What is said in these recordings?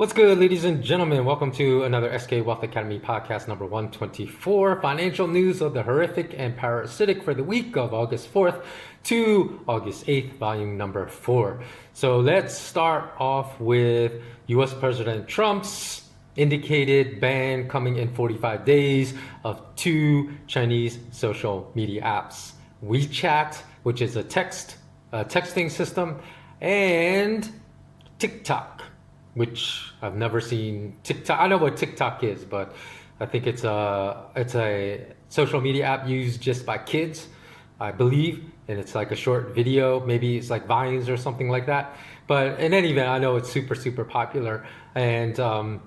What's good, ladies and gentlemen? Welcome to another SK Wealth Academy podcast number 124. Financial news of the horrific and parasitic for the week of August 4th to August 8th, volume number 4. So let's start off with US President Trump's indicated ban coming in 45 days of two Chinese social media apps: WeChat, which is a texting system, and TikTok, which I've never seen. TikTok, I know what TikTok is, but I think it's a social media app used just by kids, I believe, and it's like a short video. Maybe it's like Vines or something like that. But in any event, I know it's super popular, and a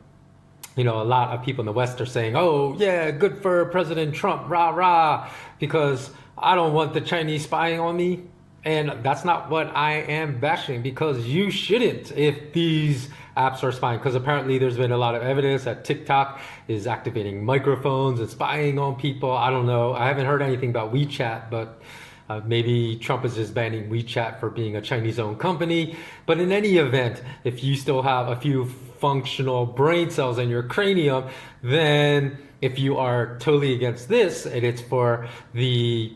lot of people in the West are saying, "Oh yeah, good for President Trump, rah rah," because I don't want the Chinese spying on me. And that's not what I am bashing, because you shouldn't if these apps are spying, because apparently there's been a lot of evidence that TikTok is activating microphones and spying on people. I don't know. I haven't heard anything about WeChat, but maybe Trump is just banning WeChat for being a Chinese-owned company. But in any event, if you still have a few functional brain cells in your cranium, then if you are totally against this, and it's for the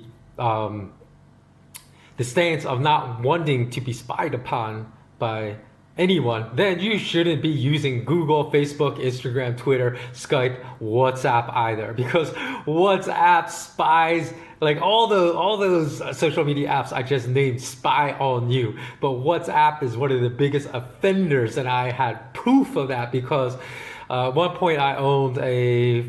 stance of not wanting to be spied upon by anyone, then you shouldn't be using Google, Facebook, Instagram, Twitter, Skype, WhatsApp either, because WhatsApp spies, like all those social media apps I just named, spy on you. But WhatsApp is one of the biggest offenders, and I had proof of that because at one point I owned a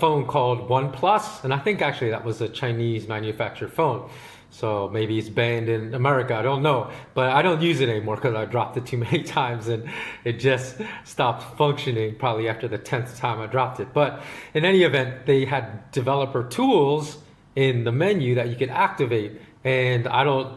phone called OnePlus, and I think actually that was a Chinese manufactured phone. So maybe it's banned in America, I don't know. But I don't use it anymore because I dropped it too many times and it just stopped functioning probably after the 10th time I dropped it. But in any event, they had developer tools in the menu that you could activate. And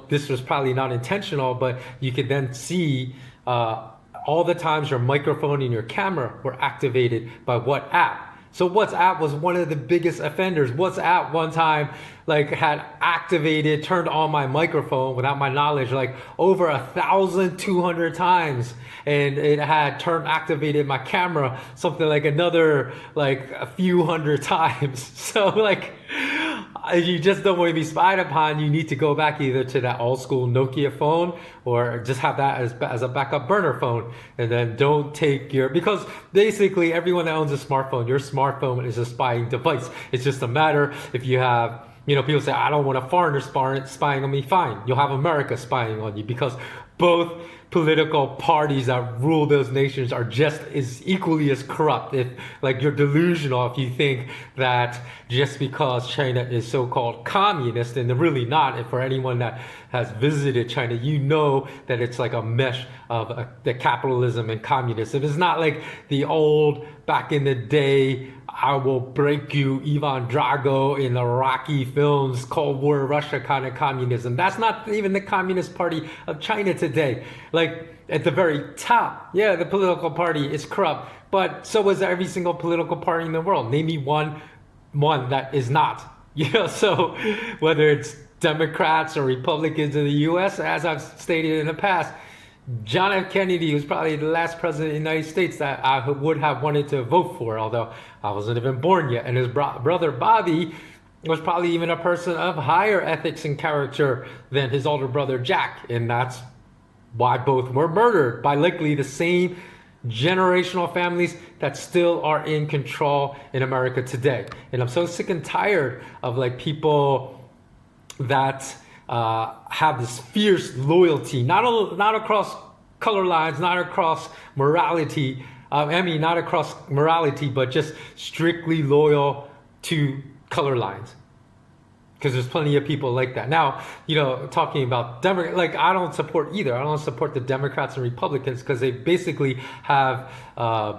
this was probably not intentional, but you could then see all the times your microphone and your camera were activated by what app. So WhatsApp was one of the biggest offenders. WhatsApp one time had turned on my microphone without my knowledge, over 1,200 times. And it had activated my camera something like another a few hundred times. So you just don't want to be spied upon. You need to go back either to that old school Nokia phone or just have that as a backup burner phone. And then don't take because basically everyone that owns a smartphone, your smartphone is a spying device. It's just a matter if you have, people say, I don't want a foreigner spying on me. Fine. You'll have America spying on you, because both political parties that rule those nations are just as equally as corrupt. If you're delusional if you think that just because China is so-called communist, and they're really not. If for anyone that has visited China, you know that it's like a mesh of the capitalism and communism. It's not like the old back in the day, I will break you, Ivan Drago in the Rocky films, Cold War Russia kind of communism. That's not even the Communist Party of China today. At the very top, yeah, the political party is corrupt, but so is every single political party in the world. Name me one that is not. So whether it's Democrats or Republicans in the US, as I've stated in the past, John F. Kennedy was probably the last president of the United States that I would have wanted to vote for, although I wasn't even born yet. And his brother Bobby was probably even a person of higher ethics and character than his older brother Jack. And that's why both were murdered by likely the same generational families that still are in control in America today. And I'm so sick and tired of people that have this fierce loyalty, not across color lines, not across morality. Not across morality, but just strictly loyal to color lines. Because there's plenty of people like that. Now, talking about I don't support either. I don't support the Democrats and Republicans, because they basically have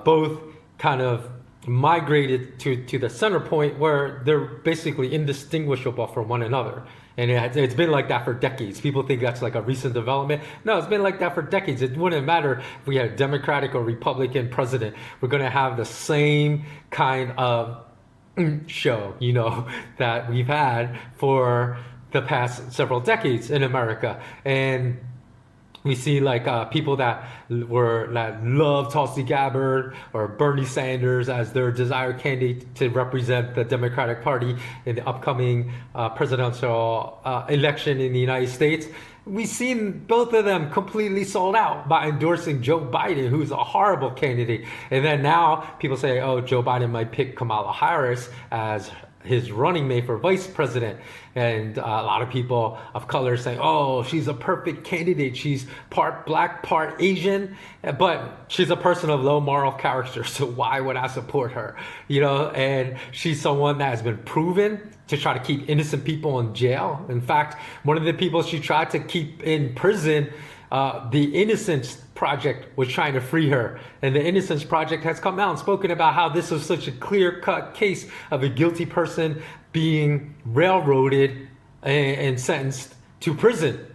both kind of migrated to the center point where they're basically indistinguishable from one another. And it's been like that for decades. People think that's a recent development. No, it's been like that for decades. It wouldn't matter if we had a Democratic or Republican president. We're going to have the same kind of show, that we've had for the past several decades in America. And We see like people that love Tulsi Gabbard or Bernie Sanders as their desired candidate to represent the Democratic Party in the upcoming presidential election in the United States. We've seen both of them completely sold out by endorsing Joe Biden, who's a horrible candidate. And then now people say, oh, Joe Biden might pick Kamala Harris as his running mate for vice president. And a lot of people of color saying, oh, she's a perfect candidate. She's part black, part Asian, but she's a person of low moral character. So why would I support her? And she's someone that has been proven to try to keep innocent people in jail. In fact, one of the people she tried to keep in prison, the Innocence Project was trying to free her. And the Innocence Project has come out and spoken about how this was such a clear-cut case of a guilty person being railroaded and sentenced to prison.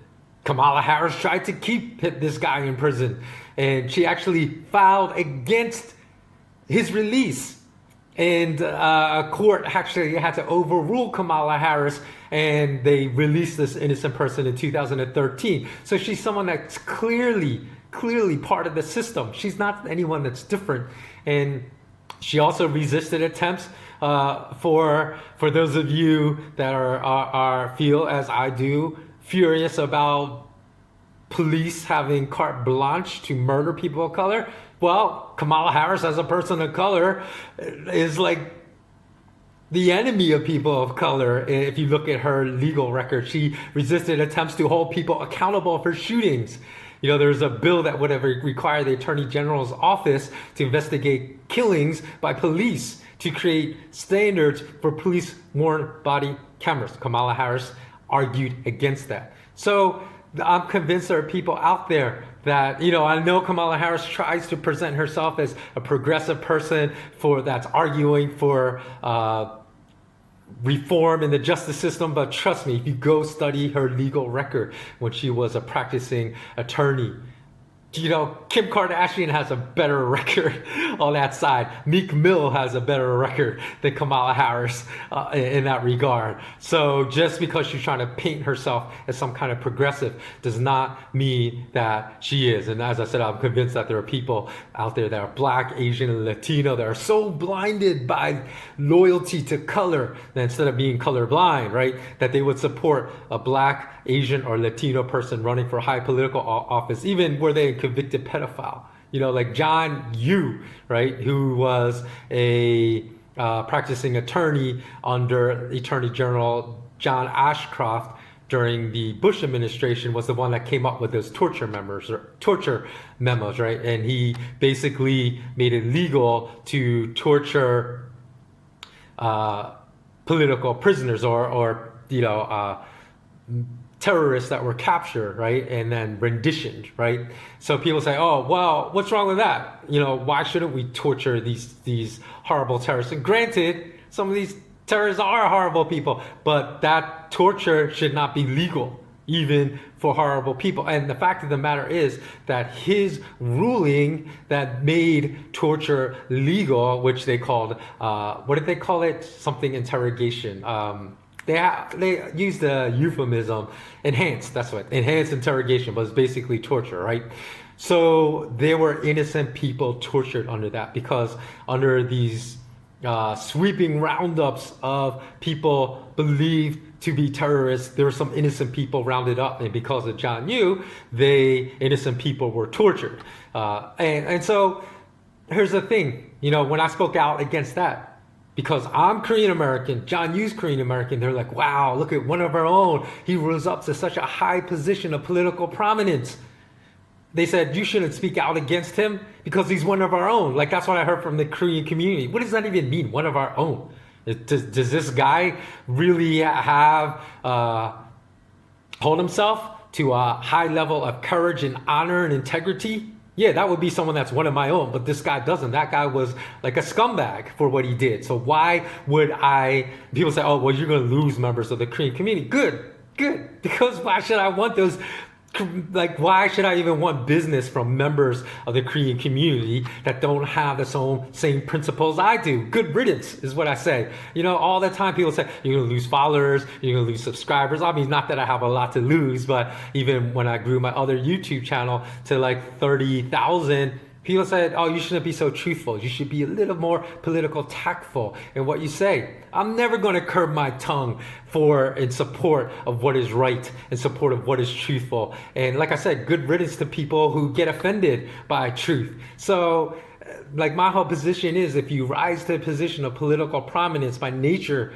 Kamala Harris tried to keep this guy in prison, and she actually filed against his release. And a court actually had to overrule Kamala Harris, and they released this innocent person in 2013. So she's someone that's clearly part of the system. She's not anyone that's different. And she also resisted attempts for those of you that are feel as I do, furious about police having carte blanche to murder people of color. Well, Kamala Harris, as a person of color, is like the enemy of people of color. If you look at her legal record, she resisted attempts to hold people accountable for shootings. There's a bill that would have required the Attorney General's office to investigate killings by police, to create standards for police-worn body cameras. Kamala Harris argued against that. So I'm convinced there are people out there that, I know Kamala Harris tries to present herself as a progressive person that's arguing for reform in the justice system, but trust me, if you go study her legal record when she was a practicing attorney, Kim Kardashian has a better record on that side. Meek Mill has a better record than Kamala Harris in that regard. So just because she's trying to paint herself as some kind of progressive does not mean that she is. And as I said, I'm convinced that there are people out there that are black, Asian, and Latino that are so blinded by loyalty to color that instead of being colorblind, right, that they would support a black, Asian, or Latino person running for high political office, even were they a convicted pedophile. Like John Yoo, right, who was a practicing attorney under Attorney General John Ashcroft during the Bush administration, was the one that came up with those torture memos, right? And he basically made it legal to torture political prisoners or terrorists that were captured, right, and then renditioned, right? So people say, oh, well, what's wrong with that? Why shouldn't we torture these horrible terrorists? And granted, some of these terrorists are horrible people, but that torture should not be legal, even for horrible people. And the fact of the matter is that his ruling that made torture legal, which they called, what did they call it? Something interrogation. They used the euphemism enhanced, that's what, enhanced interrogation, but it's basically torture, right? So there were innocent people tortured under that, because under these sweeping roundups of people believed to be terrorists, there were some innocent people rounded up, and because of John Yoo, innocent people were tortured. And so here's the thing, when I spoke out against that, because I'm Korean American, John Yoo's Korean American, they're like, wow, look at one of our own. He rose up to such a high position of political prominence. They said, you shouldn't speak out against him because he's one of our own. Like, that's what I heard from the Korean community. What does that even mean, one of our own? Does this guy really hold himself to a high level of courage and honor and integrity? Yeah, that would be someone that's one of my own, but this guy doesn't. That guy was like a scumbag for what he did. So why would people say, oh, well, you're going to lose members of the Korean community. Good. Because why should I want those Like, why should I even want business from members of the Korean community that don't have the same principles I do? Good riddance is what I say. You know, all the time people say, you're going to lose followers, you're going to lose subscribers. I mean, not that I have a lot to lose, but even when I grew my other YouTube channel to like 30,000, people said, oh, you shouldn't be so truthful. You should be a little more political tactful in what you say. I'm never going to curb my tongue in support of what is right, in support of what is truthful. And like I said, good riddance to people who get offended by truth. So like my whole position is, if you rise to a position of political prominence by nature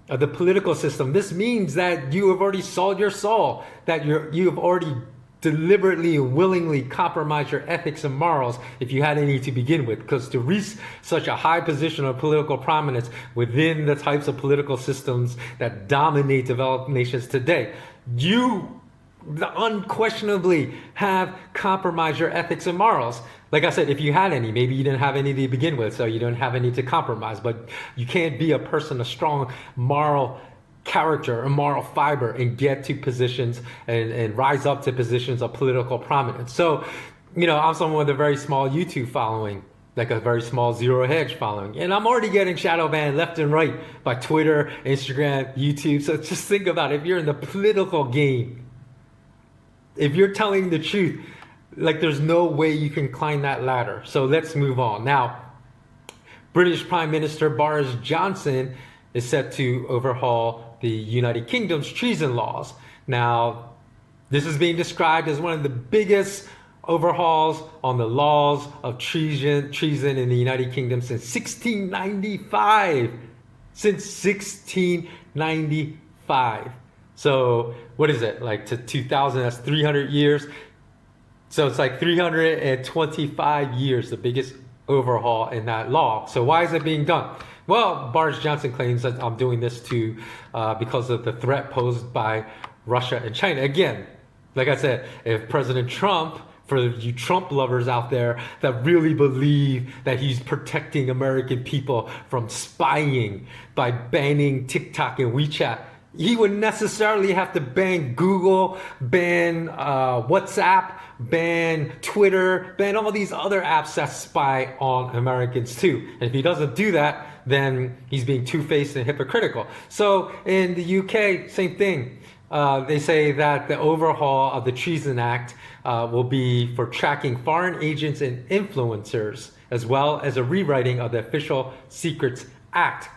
of the political system, this means that you have already sold your soul, that you have already deliberately and willingly compromise your ethics and morals if you had any to begin with. Because to reach such a high position of political prominence within the types of political systems that dominate developed nations today, you unquestionably have compromised your ethics and morals. Like I said, if you had any, maybe you didn't have any to begin with, so you don't have any to compromise. But you can't be a person of strong moral character and moral fiber and get to positions and rise up to positions of political prominence. So, you know, I'm someone with a very small YouTube following, like a very small zero hedge following, and I'm already getting shadow banned left and right by Twitter, Instagram, YouTube. So just think about it. If you're in the political game, if you're telling the truth, like there's no way you can climb that ladder. So let's move on. Now, British Prime Minister Boris Johnson is set to overhaul the United Kingdom's treason laws. Now, this is being described as one of the biggest overhauls on the laws of treason in the United Kingdom since 1695. Since 1695. So what is it, like to 2000, that's 300 years. So it's like 325 years, the biggest overhaul in that law. So why is it being done? Well, Boris Johnson claims that I'm doing this because of the threat posed by Russia and China. Again, like I said, if President Trump, for you Trump lovers out there that really believe that he's protecting American people from spying by banning TikTok and WeChat, he would necessarily have to ban Google, ban WhatsApp, ban Twitter, ban all these other apps that spy on Americans too. And if he doesn't do that, then he's being two-faced and hypocritical. So in the UK, same thing. They say that the overhaul of the Treason Act will be for tracking foreign agents and influencers, as well as a rewriting of the Official Secrets Act.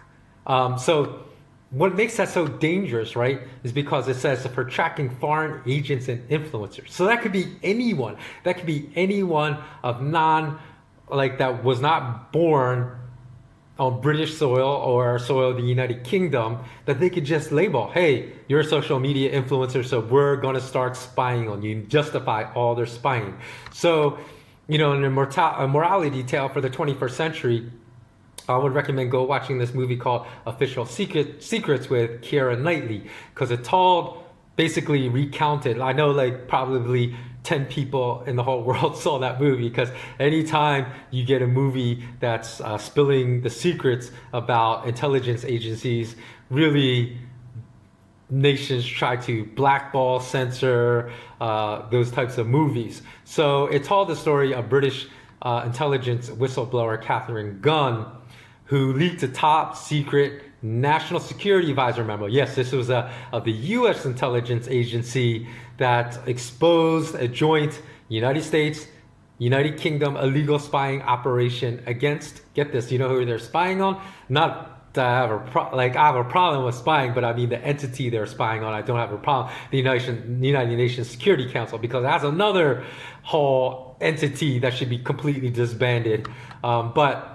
So what makes that so dangerous, right, is because it says for tracking foreign agents and influencers. So that could be anyone. That could be anyone of that was not born on British soil or soil of the United Kingdom, that they could just label, hey, you're a social media influencer, so we're going to start spying on you, and justify all their spying. So, you know, in a morality tale for the 21st century, I would recommend go watching this movie called Official Secrets with Keira Knightley, because it basically recounted. I know like probably 10 people in the whole world saw that movie, because anytime you get a movie that's spilling the secrets about intelligence agencies, really nations try to blackball, censor those types of movies. So it told the story of British intelligence whistleblower Catherine Gunn, who leaked a top secret National Security Advisor memo. Yes, this was of the U.S. intelligence agency that exposed a joint United States, United Kingdom illegal spying operation against, get this, you know who they're spying on? Not that I have I have a problem with spying, but I mean the entity they're spying on. I don't have a problem. The United Nations Security Council, because that's another whole entity that should be completely disbanded. But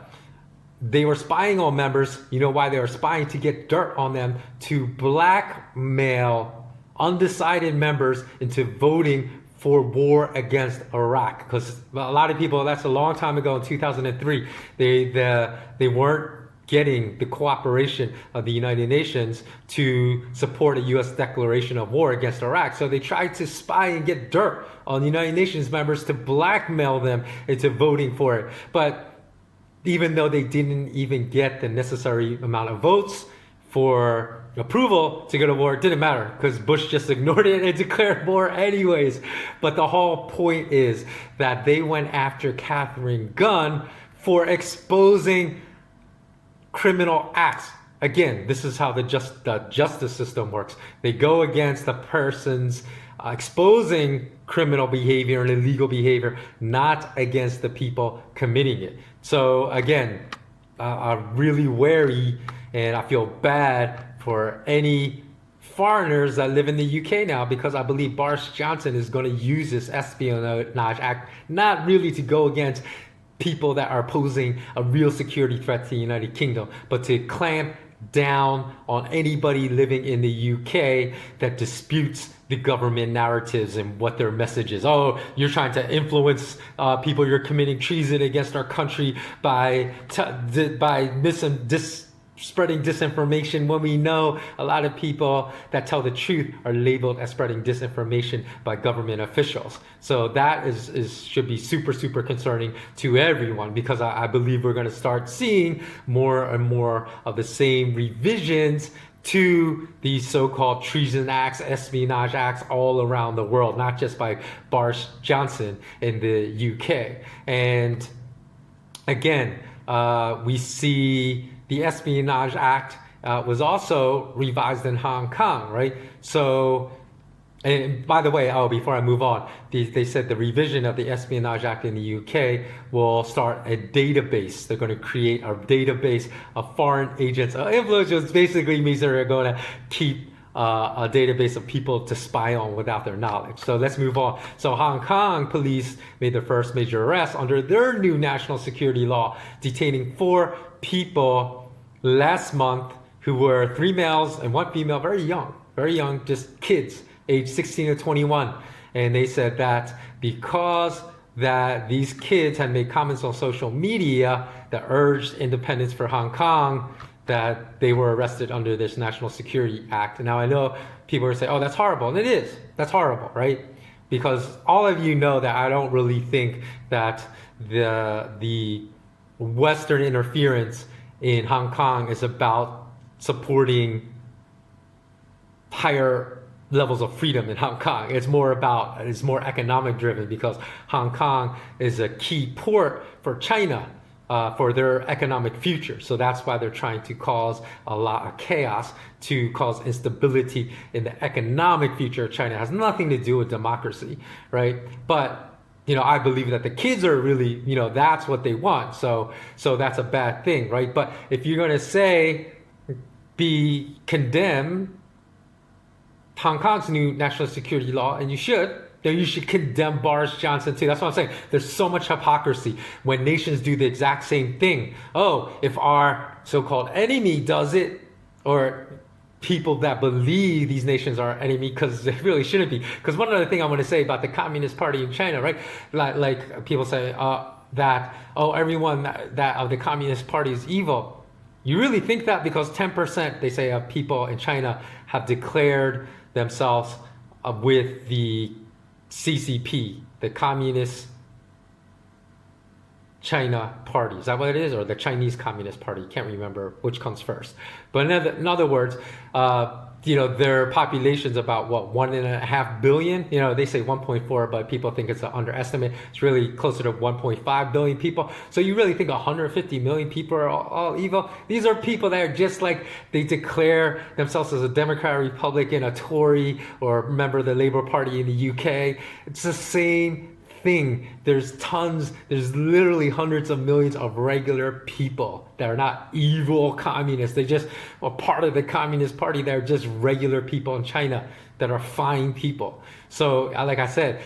they were spying on members. You know why they were spying? To get dirt on them, to blackmail undecided members into voting for war against Iraq. Because a lot of people, that's a long time ago in 2003, they weren't getting the cooperation of the United Nations to support a U.S. declaration of war against Iraq. So they tried to spy and get dirt on the United Nations members to blackmail them into voting for it. But even though they didn't even get the necessary amount of votes for approval to go to war. It didn't matter because Bush just ignored it and declared war anyways. But the whole point is that they went after Catherine Gunn for exposing criminal acts. Again, this is how the justice system works. They go against the person's exposing criminal behavior and illegal behavior, not against the people committing it. So again, I'm really wary, and I feel bad for any foreigners that live in the UK now, because I believe Boris Johnson is going to use this Espionage Act not really to go against people that are posing a real security threat to the United Kingdom, but to clamp down on anybody living in the UK that disputes the government narratives and what their message is. Oh, you're trying to influence people. You're committing treason against our country by spreading disinformation, when we know a lot of people that tell the truth are labeled as spreading disinformation by government officials. So that should be super, super concerning to everyone, because I believe we're going to start seeing more and more of the same revisions to these so-called treason acts, espionage acts all around the world, not just by Boris Johnson in the UK. And again, we see the Espionage Act was also revised in Hong Kong, right? So, and by the way, before I move on, they said the revision of the Espionage Act in the UK will start a database. They're going to create a database of foreign agents of influence, which basically means they're going to keep a database of people to spy on without their knowledge. So let's move on. So Hong Kong police made their first major arrest under their new national security law, detaining 4 people last month who were 3 males and 1 female, very young, just kids, age 16 to 21. And they said that because that these kids had made comments on social media that urged independence for Hong Kong, that they were arrested under this National Security Act. Now I know people are saying, oh, that's horrible. And it is. That's horrible, right? Because all of you know that I don't really think that the Western interference in Hong Kong is about supporting higher levels of freedom in Hong Kong. It's more economic driven, because Hong Kong is a key port for China for their economic future. So that's why they're trying to cause a lot of chaos, to cause instability in the economic future of China. It has nothing to do with democracy, right? But I believe that the kids are really, that's what they want. So that's a bad thing, right? But if you're going to condemn Hong Kong's new national security law, and you should, then you should condemn Boris Johnson too. That's what I'm saying. There's so much hypocrisy when nations do the exact same thing. Oh, if our so-called enemy does it, or people that believe these nations are our enemy, because they really shouldn't be. Because one other thing I want to say about the Communist Party in China, right? Like people say that, everyone that of the Communist Party is evil. You really think that? Because 10%, they say, of people in China have declared themselves with the CCP, the Communist China Party. Is that what it is? Or the Chinese Communist Party? Can't remember which comes first. But in other words, their population's about 1.5 billion. They say 1.4, but people think it's an underestimate. It's really closer to 1.5 billion people. So you really think 150 million people are all evil? These are people that are just like, they declare themselves as a Democrat, Republican, a Tory, or member of the Labour Party in the UK. It's the same thing. There's literally hundreds of millions of regular people that are not evil communists. They just are part of the Communist Party. They're just regular people in China that are fine people. So like I said,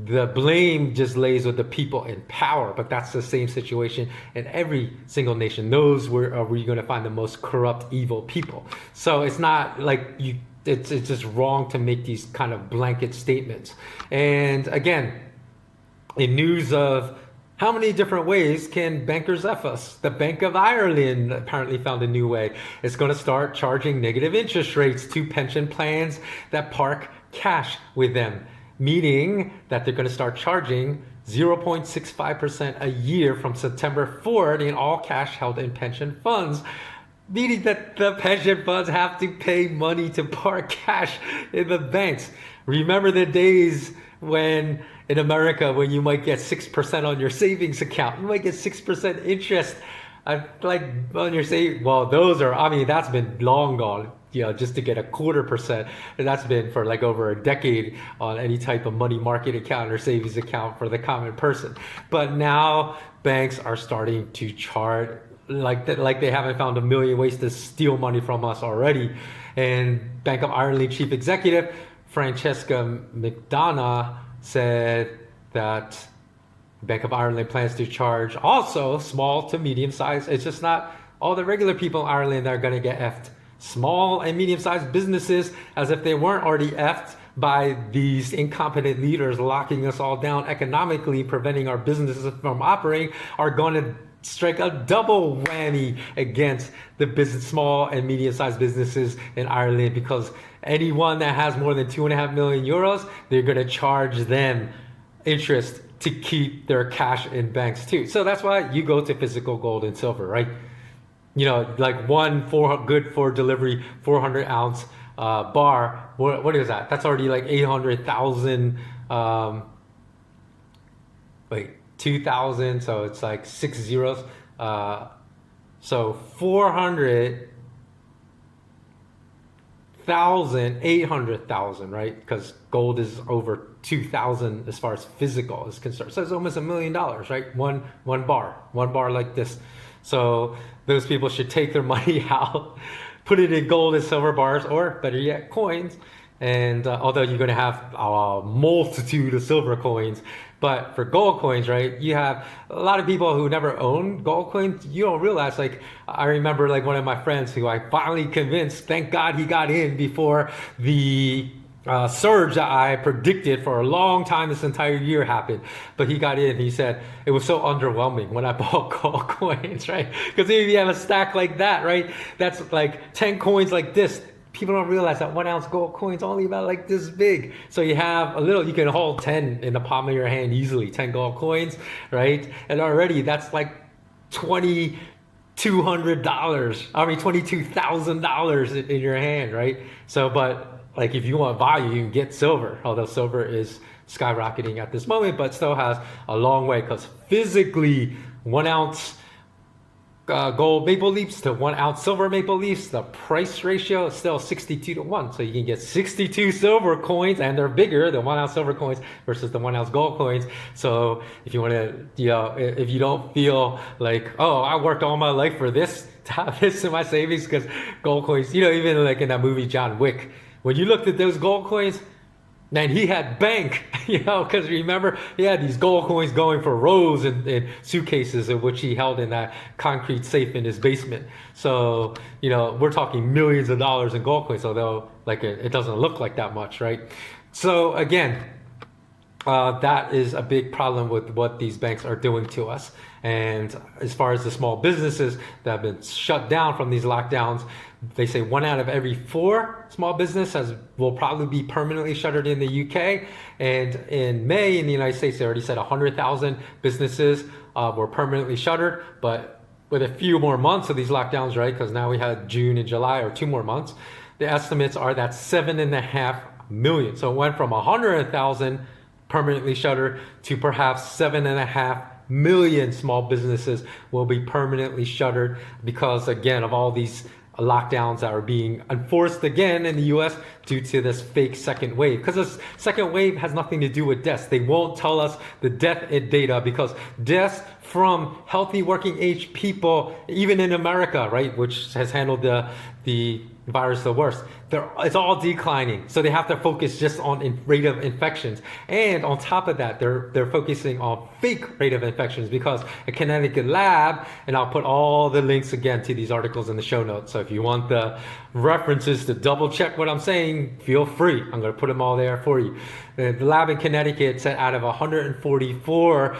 the blame just lays with the people in power, but that's the same situation in every single nation. Those where you're going to find the most corrupt, evil people. So it's not like it's just wrong to make these kind of blanket statements. And again, in news of how many different ways can bankers F us? The Bank of Ireland apparently found a new way. It's going to start charging negative interest rates to pension plans that park cash with them, meaning that they're going to start charging 0.65% a year from September forward in all cash held in pension funds. meaning that the pension funds have to pay money to park cash in the banks. Remember the days when in America when you might get 6% on your savings account, you might get 6% interest like on your savings. Well, those are, I mean, that's been long gone. Just to get 0.25%, and that's been for like over a decade on any type of money market account or savings account for the common person. But now banks are starting to charge like that, like they haven't found a million ways to steal money from us already. And Bank of Ireland chief executive Francesca McDonough said that Bank of Ireland plans to charge also small to medium size. It's just not all the regular people in Ireland that are going to get effed. Small and medium-sized businesses, as if they weren't already effed by these incompetent leaders locking us all down economically, preventing our businesses from operating, are going to strike a double whammy against the small and medium-sized businesses in Ireland, because anyone that has more than 2.5 million euros, they're going to charge them interest to keep their cash in banks too. So that's why you go to physical gold and silver, right? Like one good for delivery 400-ounce bar. What is that? That's already like 800,000. 2,000. So it's like 6 zeros. So 400,000, 800,000, right? Because gold is over 2,000 as far as physical is concerned. So it's almost $1 million, right? One bar like this. So those people should take their money out, put it in gold and silver bars, or better yet, coins. And although you're going to have a multitude of silver coins, but for gold coins, right, you have a lot of people who never own gold coins. You don't realize, like, I remember like one of my friends who I finally convinced, thank God he got in before the surge that I predicted for a long time this entire year happened. But he got in, he said it was so underwhelming when I bought gold coins, right? Because if you have a stack like that, right, that's like 10 coins like this. People don't realize that 1 ounce gold coin's only about like this big. So you have a little, you can hold 10 in the palm of your hand easily, 10 gold coins, right? And already that's like $22,000 in your hand, right? So, but like if you want value, you can get silver, although silver is skyrocketing at this moment, but still has a long way, because physically 1 ounce gold maple leafs to 1 ounce silver maple leafs, the price ratio is still 62-1. So you can get 62 silver coins, and they're bigger than 1 ounce silver coins versus the 1 ounce gold coins. So if you want to, if you don't feel like, oh, I worked all my life for this, to have this in my savings, because gold coins, even like in that movie John Wick, when you looked at those gold coins, man, he had bank, because remember, he had these gold coins going for rows in suitcases, in which he held in that concrete safe in his basement. So, we're talking millions of dollars in gold coins, although like it doesn't look like that much, right? So again, that is a big problem with what these banks are doing to us. And as far as the small businesses that have been shut down from these lockdowns, they say 1 out of every 4 small businesses will probably be permanently shuttered in the UK. And in May in the United States, they already said 100,000 businesses were permanently shuttered. But with a few more months of these lockdowns, right, because now we had June and July, or 2 more months, the estimates are that 7.5 million. So it went from 100,000 permanently shuttered to perhaps 7.5 million small businesses will be permanently shuttered, because again of all these lockdowns that are being enforced again in the US due to this fake second wave. Because this second wave has nothing to do with deaths. They won't tell us the death data, because deaths from healthy working age people, even in America, right, which has handled the virus the worst, it's all declining. So they have to focus just on rate of infections, and on top of that, they're focusing on fake rate of infections, because a Connecticut lab, and I'll put all the links again to these articles in the show notes. So if you want the references to double check what I'm saying, feel free. I'm going to put them all there for you. The lab in Connecticut said out of 144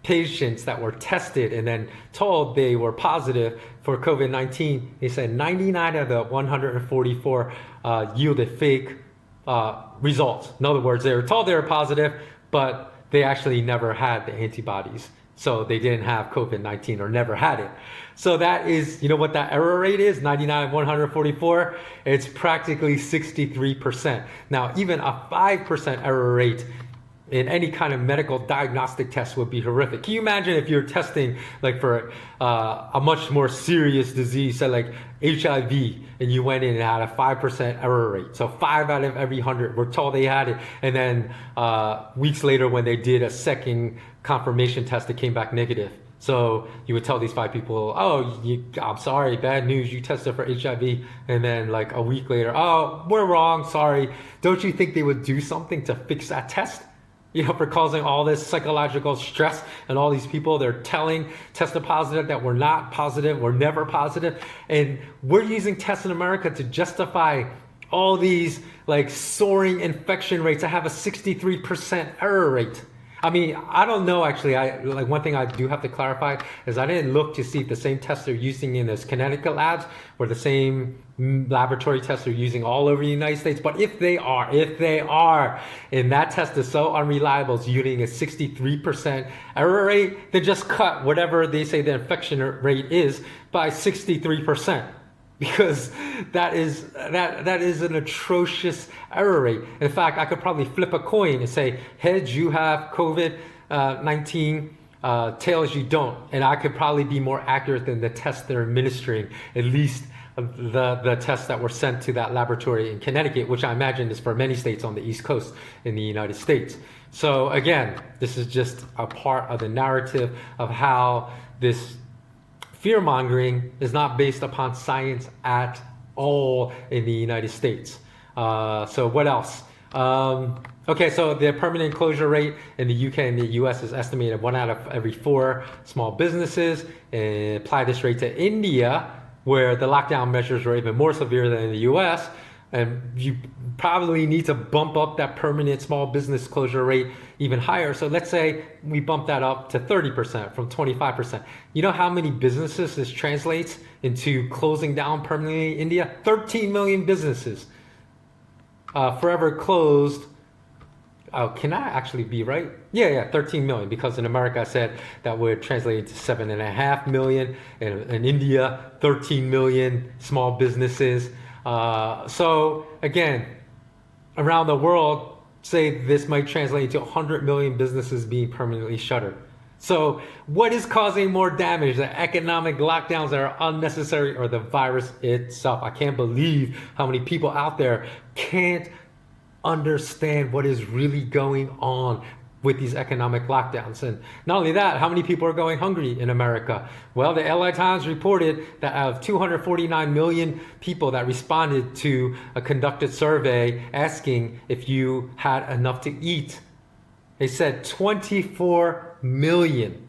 patients that were tested and then told they were positive for COVID-19, they said 99 of the 144 yielded fake results. In other words, they were told they were positive, but they actually never had the antibodies. So they didn't have COVID-19 or never had it. So that is, you know what that error rate is? 99, 144. It's practically 63%. Now, even a 5% error rate in any kind of medical diagnostic test would be horrific. Can you imagine if you're testing like for a much more serious disease, say like HIV, and you went in and had a 5% error rate? So 5 out of every 100 were told they had it. And then weeks later when they did a second confirmation test, it came back negative. So you would tell these 5 people, oh, I'm sorry, bad news, you tested for HIV. And then like a week later, oh, we're wrong, sorry. Don't you think they would do something to fix that test? You know, for causing all this psychological stress, and all these people they're tested positive that were not positive, were never positive. And we're using tests in America to justify all these like soaring infection rates. I have a 63% error rate. I mean, I don't know actually. Like one thing I do have to clarify is I didn't look to see if the same tests they're using in those Connecticut labs were the same laboratory tests they're using all over the United States. But if they are, and that test is so unreliable, it's using a 63% error rate, then just cut whatever they say the infection rate is by 63%. Because that is an atrocious error rate. In fact, I could probably flip a coin and say, heads, you have COVID-19, tails, you don't. And I could probably be more accurate than the test they're administering, at least the tests that were sent to that laboratory in Connecticut, which I imagine is for many states on the East Coast in the United States. So again, this is just a part of the narrative of how this fear-mongering is not based upon science at all in the United States. So what else? Okay, so the permanent closure rate in the UK and the US is estimated 1 out of every 4 small businesses. And apply this rate to India, where the lockdown measures were even more severe than in the US. And you probably need to bump up that permanent small business closure rate even higher. So let's say we bump that up to 30% from 25%. You know how many businesses this translates into closing down permanently in India? 13 million businesses forever closed. Oh, can I actually be right? Yeah, 13 million, because in America I said that would translate into 7.5 million. In India, 13 million small businesses. So again, around the world, say this might translate to 100 million businesses being permanently shuttered. So what is causing more damage, the economic lockdowns that are unnecessary or the virus itself? I can't believe how many people out there can't understand what is really going on with these economic lockdowns. And not only that, how many people are going hungry in America? Well, the LA Times reported that out of 249 million people that responded to a conducted survey asking if you had enough to eat, they said 24 million.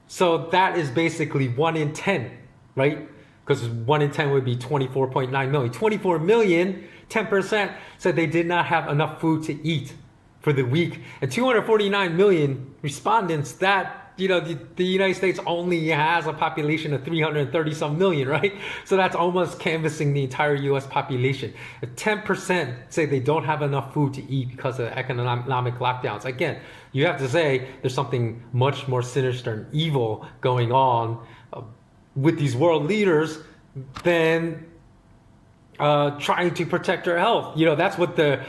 So that is basically 1 in 10, right? Because 1 in 10 would be 24.9 million. 24 million, 10% said they did not have enough food to eat for the week. And 249 million respondents, that, you know, the United States only has a population of 330 some million, right? So that's almost canvassing the entire US population. If 10% say they don't have enough food to eat because of economic lockdowns, again, you have to say there's something much more sinister and evil going on with these world leaders than trying to protect our health. You know, that's what the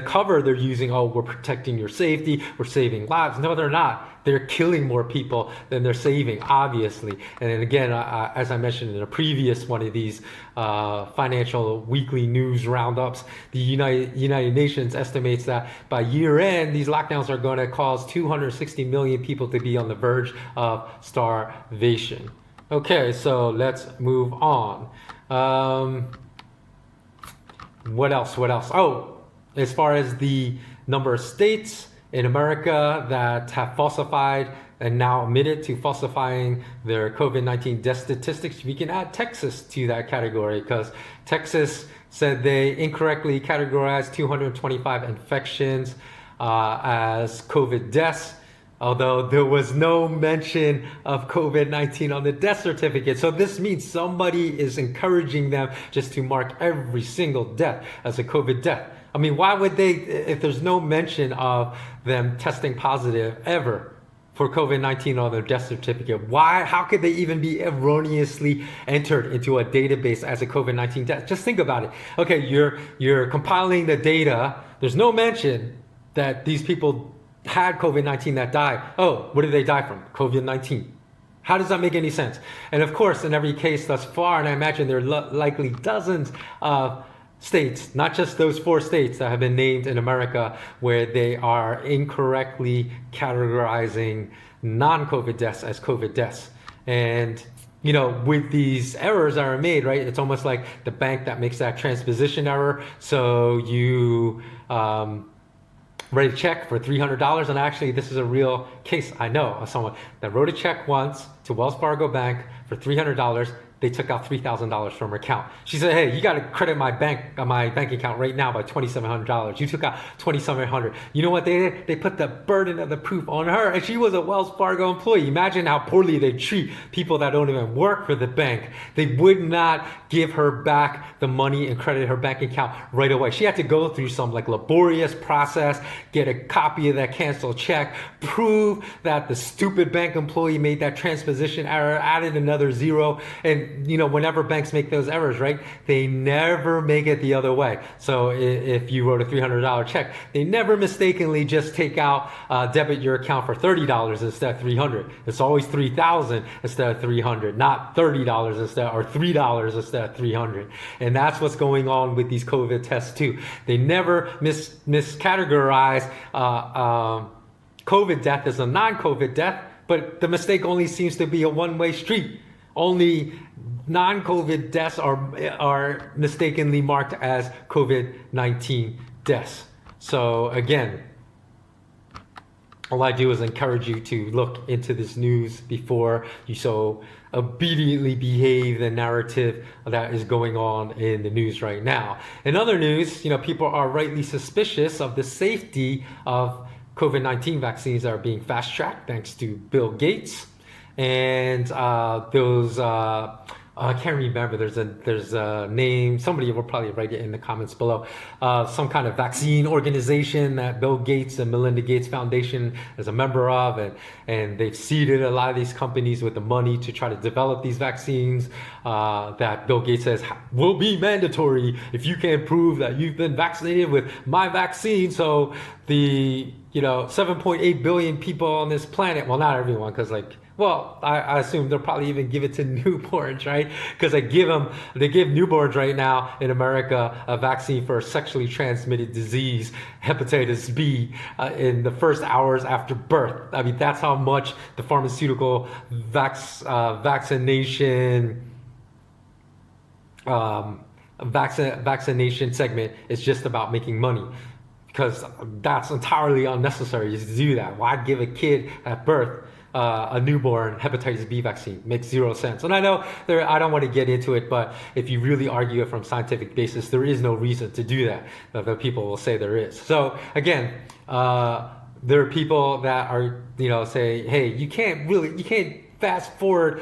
cover they're using. Oh, we're protecting your safety, we're saving lives. No, they're not. They're killing more people than they're saving, obviously. And then again, as I mentioned in a previous one of these financial weekly news roundups, the United Nations estimates that by year end, these lockdowns are going to cause 260 million people to be on the verge of starvation. Okay, so let's move on. What else? Oh, as far as the number of states in America that have falsified and now admitted to falsifying their COVID-19 death statistics, we can add Texas to that category, because Texas said they incorrectly categorized 225 infections as COVID deaths, although there was no mention of COVID-19 on the death certificate. So this means somebody is encouraging them just to mark every single death as a COVID death. I mean, why would they, if there's no mention of them testing positive ever for COVID-19 on their death certificate. Why? How could they even be erroneously entered into a database as a COVID-19 death? Just think about it. Okay, you're compiling the data. There's no mention that these people had COVID-19 that died. Oh, what did they die from? COVID-19. How does that make any sense? And of course, in every case thus far, and I imagine there are likely dozens of states, not just those 4 states that have been named in America, where they are incorrectly categorizing non-COVID deaths as COVID deaths. And with these errors that are made, right, it's almost like the bank that makes that transposition error. So you write a check for $300, and actually this is a real case. I know of someone that wrote a check once to Wells Fargo Bank for $300. They took out $3,000 from her account. She said, "Hey, you got to credit my bank account right now by $2,700. You took out $2,700." You know what they did? They put the burden of the proof on her, and she was a Wells Fargo employee. Imagine how poorly they treat people that don't even work for the bank. They would not give her back the money and credit her bank account right away. She had to go through some laborious process, get a copy of that canceled check, prove that the stupid bank employee made that transposition error, added another zero, and whenever banks make those errors, right, they never make it the other way. So if you wrote a $300 check, they never mistakenly just take out, debit your account for $30 instead of $300. It's always $3,000 instead of $300, not $30 instead, or $3 instead of $300. And that's what's going on with these COVID tests too. They never miscategorize COVID death as a non-COVID death, but the mistake only seems to be a one-way street. Only non-COVID deaths are mistakenly marked as COVID-19 deaths. So again, all I do is encourage you to look into this news before you so obediently behave the narrative that is going on in the news right now. In other news, people are rightly suspicious of the safety of COVID-19 vaccines that are being fast-tracked thanks to Bill Gates. And I can't remember. There's a name. Somebody will probably write it in the comments below. Some kind of vaccine organization that Bill Gates and Melinda Gates Foundation is a member of, and they've seeded a lot of these companies with the money to try to develop these vaccines that Bill Gates says will be mandatory if you can prove that you've been vaccinated with my vaccine. So the 7.8 billion people on this planet. Well, not everyone, because I assume they'll probably even give it to newborns, right? Because they give newborns right now in America a vaccine for a sexually transmitted disease, hepatitis B, in the first hours after birth. I mean, that's how much the pharmaceutical vaccination segment is just about making money. Because that's entirely unnecessary to do that. Why give a kid at birth a newborn hepatitis B vaccine? Makes zero sense. And I know I don't want to get into it, but if you really argue it from scientific basis, there is no reason to do that. The people will say there is. So again, there are people that are say, hey, you can't fast forward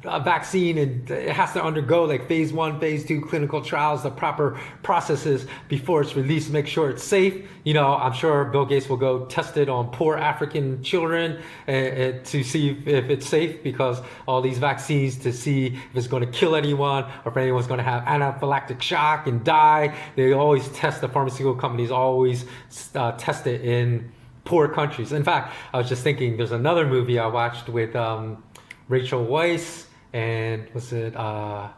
a vaccine, and it has to undergo phase 1, phase 2 clinical trials, the proper processes before it's released, make sure it's safe. I'm sure Bill Gates will go test it on poor African children to see if it's safe, because all these vaccines, to see if it's going to kill anyone or if anyone's going to have anaphylactic shock and die, they always test, the pharmaceutical companies always test it in poor countries. In fact, I was just thinking, there's another movie I watched with Rachel Weisz, and was it The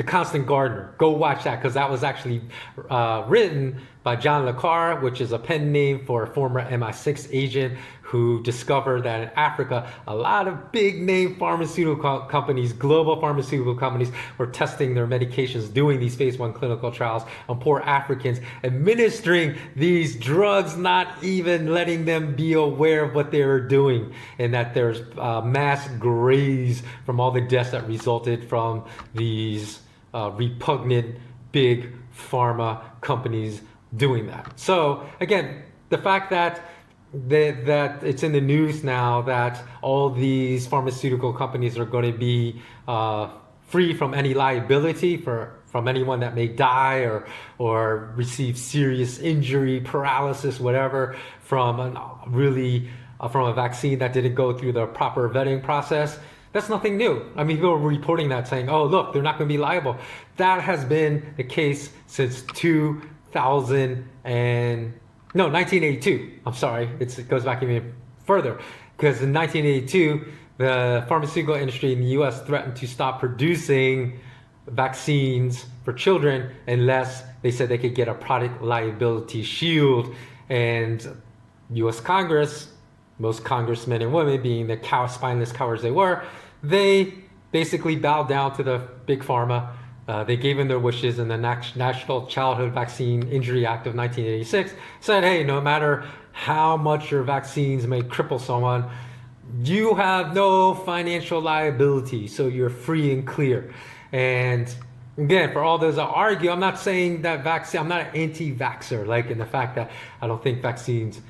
Constant Gardener? Go watch that, because that was actually written by John le Carre, which is a pen name for a former MI6 agent who discovered that in Africa, a lot of big name pharmaceutical companies, global pharmaceutical companies, were testing their medications, doing these phase 1 clinical trials on poor Africans, administering these drugs, not even letting them be aware of what they were doing, and that there's mass graves from all the deaths that resulted from these repugnant big pharma companies doing that. So again, the fact that it's in the news now that all these pharmaceutical companies are going to be free from any liability from anyone that may die or receive serious injury, paralysis, whatever, from a really from a vaccine that didn't go through the proper vetting process. That's nothing new. I mean, people are reporting that saying, oh, look, they're not going to be liable. That has been the case since 1982. I'm sorry. It goes back even further. Because in 1982, the pharmaceutical industry in the US threatened to stop producing vaccines for children unless they said they could get a product liability shield. And US Congress, most congressmen and women being the spineless cowards they were, they basically bowed down to the big pharma. They gave in their wishes, and the National Childhood Vaccine Injury Act of 1986 said, hey, no matter how much your vaccines may cripple someone, you have no financial liability, so you're free and clear. And again, for all those that argue, I'm not saying that vaccine, I'm not an anti-vaxxer, like in the fact that I don't think vaccines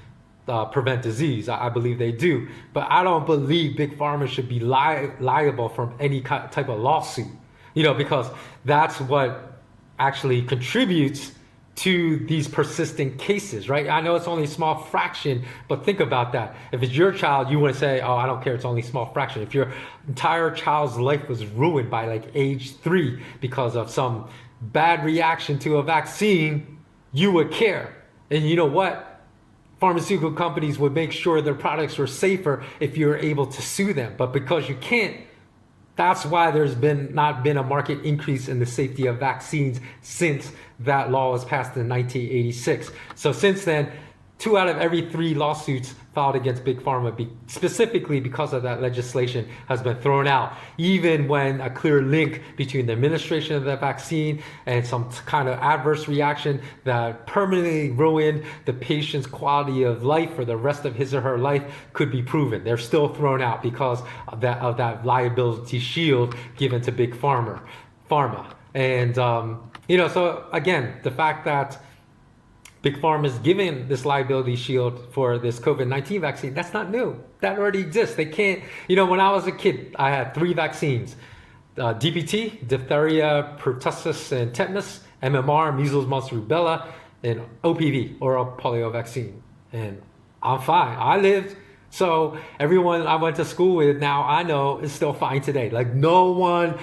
prevent disease. I believe they do. But I don't believe Big Pharma should be liable from any type of lawsuit, because that's what actually contributes to these persistent cases, right? I know it's only a small fraction, but think about that. If it's your child, you want to say, oh, I don't care, it's only a small fraction. If your entire child's life was ruined by like age 3 because of some bad reaction to a vaccine, you would care. And you know what? Pharmaceutical companies would make sure their products were safer if you're able to sue them. But because you can't, that's why there's not been a market increase in the safety of vaccines since that law was passed in 1986. So since then, 2 out of every 3 lawsuits filed against Big Pharma, specifically because of that legislation, has been thrown out, even when a clear link between the administration of the vaccine and some kind of adverse reaction that permanently ruined the patient's quality of life for the rest of his or her life could be proven. They're still thrown out because of that liability shield given to Big Pharma. And, so again, the fact that Big Pharma is given this liability shield for this COVID-19 vaccine, that's not new. That already exists. They can't, when I was a kid, I had 3 vaccines, DPT, diphtheria, pertussis, and tetanus, MMR, measles, mumps, rubella, and OPV, oral polio vaccine. And I'm fine. I lived. So everyone I went to school with now I know is still fine today. Like no one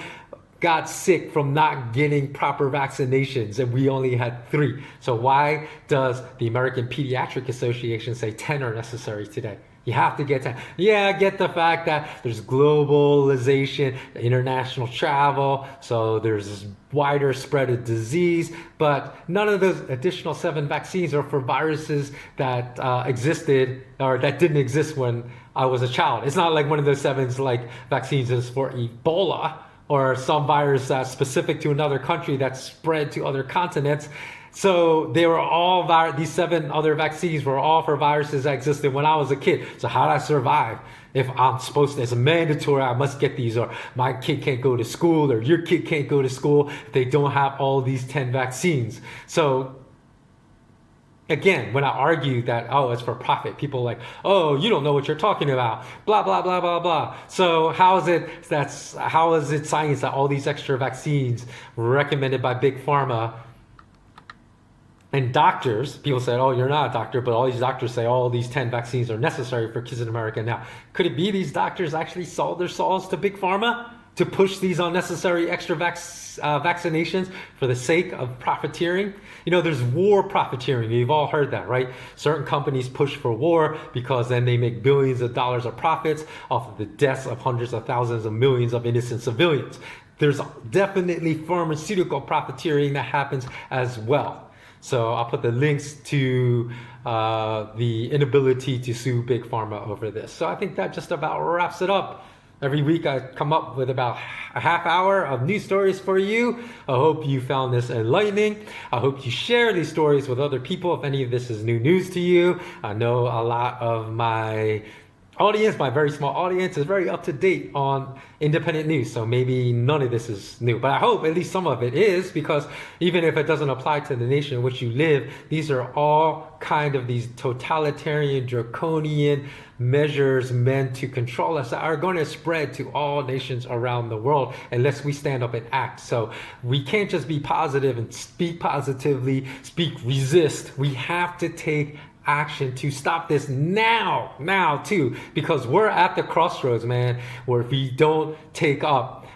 got sick from not getting proper vaccinations, and we only had 3. So why does the American Pediatric Association say 10 are necessary today? You have to get 10. Yeah, I get the fact that there's globalization, international travel, so there's this wider spread of disease, but none of those additional 7 vaccines are for viruses that existed or that didn't exist when I was a child. It's not like one of those 7's like vaccines is for Ebola, or some virus that's specific to another country that's spread to other continents. So they were all, these 7 other vaccines were all for viruses that existed when I was a kid. So how did I survive? If I'm supposed to, it's mandatory, I must get these, or my kid can't go to school, or your kid can't go to school if they don't have all these 10 vaccines. So again, when I argue that, oh, it's for profit, people are like, oh, you don't know what you're talking about, blah, blah, blah, blah, blah. So how is it science that all these extra vaccines recommended by Big Pharma and doctors, people said, oh, you're not a doctor, but all these doctors say all these 10 vaccines are necessary for kids in America now. Could it be these doctors actually sold their souls to Big Pharma to push these unnecessary extra vaccinations for the sake of profiteering? There's war profiteering. You've all heard that, right? Certain companies push for war because then they make billions of dollars of profits off of the deaths of hundreds of thousands of millions of innocent civilians. There's definitely pharmaceutical profiteering that happens as well. So I'll put the links to the inability to sue Big Pharma over this. So I think that just about wraps it up. Every week I come up with about a half hour of news stories for you. I hope you found this enlightening. I hope you share these stories with other people if any of this is new news to you. I know a lot of my audience, my very small audience, is very up to date on independent news. So maybe none of this is new, but I hope at least some of it is, because even if it doesn't apply to the nation in which you live, these are all kind of these totalitarian, draconian measures meant to control us that are going to spread to all nations around the world unless we stand up and act. So we can't just be positive and speak positively, resist. We have to take action to stop this now too, because we're at the crossroads, man, where if we don't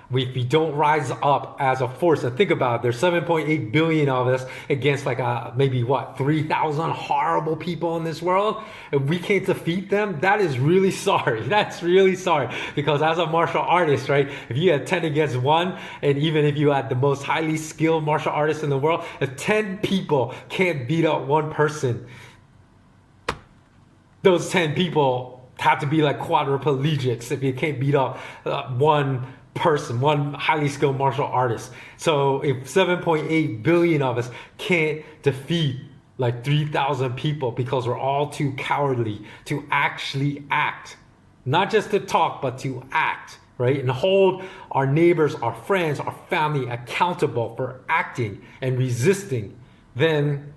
if we don't rise up as a force, and think about it, there's 7.8 billion of us against like maybe 3,000 horrible people in this world. If we can't defeat them, that is really sorry. That's really sorry, because as a martial artist, right, if you had 10 against 1, and even if you had the most highly skilled martial artist in the world, if 10 people can't beat up one person, those 10 people have to be like quadriplegics if you can't beat up one person, one highly skilled martial artist. So if 7.8 billion of us can't defeat like 3,000 people because we're all too cowardly to actually act, not just to talk, but to act, right? And hold our neighbors, our friends, our family accountable for acting and resisting, then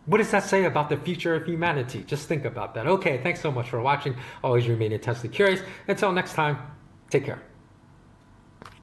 what does that say about the future of humanity? Just think about that. Okay, thanks so much for watching. Always remain intensely curious. Until next time, take care.